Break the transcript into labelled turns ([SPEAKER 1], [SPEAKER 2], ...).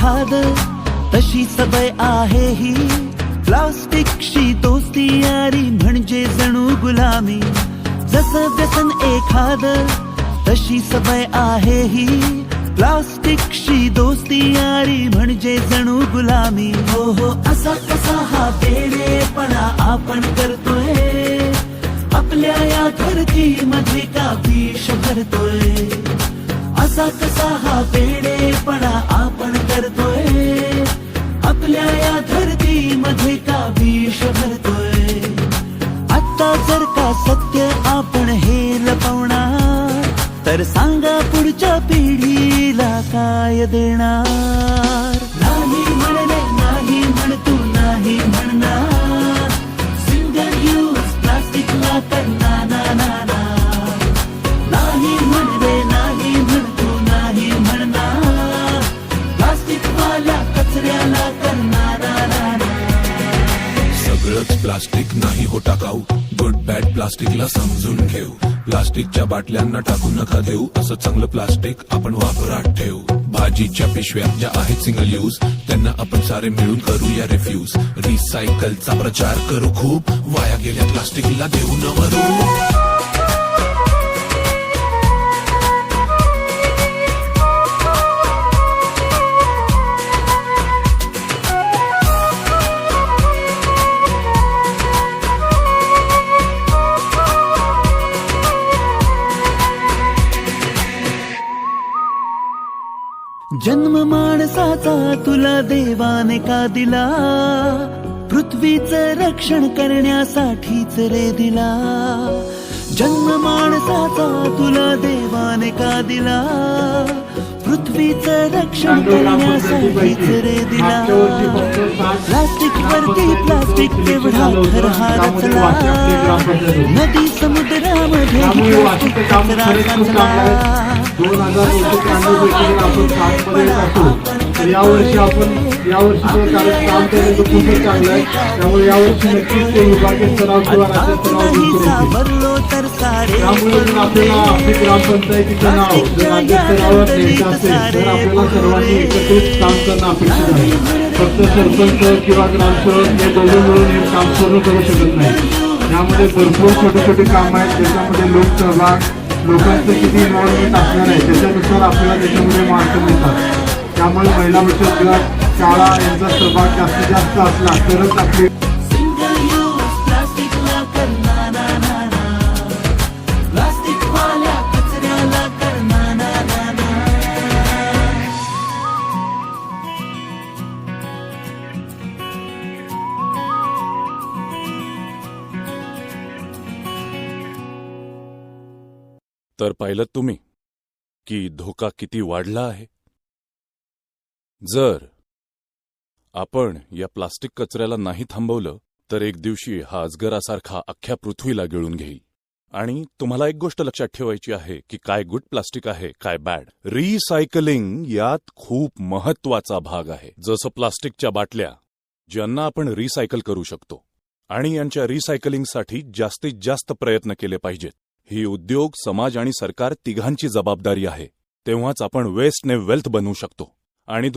[SPEAKER 1] एखाद, तशी सवय आहे ही प्लास्टिकशी दोस्ती यारी म्हणजे जणू गुलामी. जसं व्यसन एखाद, तशी सवय आहे ही प्लास्टिकशी दोस्ती यारी म्हणजे जणू गुलामी. हो हो, असा कसा हा वेडेपणा आपण करतोय, आपल्या या धरतीमध्ये का विष भरतोय. असा कसा हा वेडेपणा आपण करतोय, आपल्या या धरतीमध्ये का विष भरतोय. आता जर का सत्य आपण हे लपवणार, तर सांगा पुढच्या पिढीला काय देणार. नाही म्हणले नाही म्हण तू, नाही म्हणणार सिंगल यूज प्लास्टिकला करणार ना ना ना. नाही म्हणले नाही म्हण तू, नाही म्हणणार प्लास्टिक वाल्या कचऱ्याला करणार ना ना.
[SPEAKER 2] सगळंच प्लास्टिक नाही हो टाकाऊ, गुड बॅड प्लास्टिकला समजून घेऊ. प्लास्टिकच्या बाटल्यांना टाकून नका देऊ, असं चांगलं प्लास्टिक आपण वापरात ठेवू. भाजीच्या पिशव्या ज्या आहेत सिंगल यूज, त्यांना आपण सारे मिळून करूया रिफ्यूज. रिसायकलचा प्रचार करू खूप, वाया गेल्या प्लास्टिकला देऊ नवं रूप.
[SPEAKER 1] जन्म माणसाचा तुला देवाने का दिला, पृथ्वीचं रक्षण करण्यासाठीच रे दिला. जन्म माणसाचा तुला देवाने का दिला, पृथ्वीचं रक्षण करण्यासाठीच रे दिला. प्लास्टिक वरती प्लास्टिक एवढा थर हा रचला, नदी समुद्रामध्ये प्लास्टिक कचरा रचला.
[SPEAKER 3] 2093 आपण सातमध्ये असू, तर यावर्षी कारण काम केलं तर खूपच चांगलं आहे. त्यामुळे यावर्षी नक्कीच ते विभागीय स्तरावर किंवा राज्य स्तरावर त्यामुळे आपल्याला आपली ग्रामपंचायतीचं नाव जर राज्य स्तरावर द्यायचं असेल तर आपल्याला सर्वांनी एकत्रित काम करणं अपेक्षित आहे. फक्त सरपंच किंवा ग्रामसेवक हे दोघे मिळून हे काम पूर्ण करू शकत नाही. त्यामध्ये भरपूर छोटे छोटे काम आहेत, त्याच्यामध्ये लोकसहभाग, लोकांचं किती इन्व्हॉल्वमेंट असणार आहे त्याच्यानुसार आपल्याला त्याच्यामध्ये मार्क मिळतात. त्यामुळे महिला बचत गट, शाळा यांचा सहभाग जास्तीत जास्त असला तरच आपली
[SPEAKER 4] तर पाहिलं तुम्ही की धोका किती वाढला आहे. जर आपण या प्लास्टिक कचऱ्याला नाही थांबवलं तर एक दिवशी हा अजगरासारखा अख्ख्या पृथ्वीला गिळून घेईल. आणि तुम्हाला एक गोष्ट लक्षात ठेवायची आहे की काय गुड प्लास्टिक आहे, काय बॅड. रिसायकलिंग यात खूप महत्वाचा भाग आहे. जसं प्लास्टिकच्या बाटल्या ज्यांना आपण रिसायकल करू शकतो, आणि यांच्या रिसायकलिंगसाठी जास्तीत जास्त प्रयत्न केले पाहिजेत. ही उद्योग, समाज आणि सरकार तिघांची जबाबदारी आहे. तेव्हाच आपण वेस्टने वेल्थ बनवू शकतो. आणि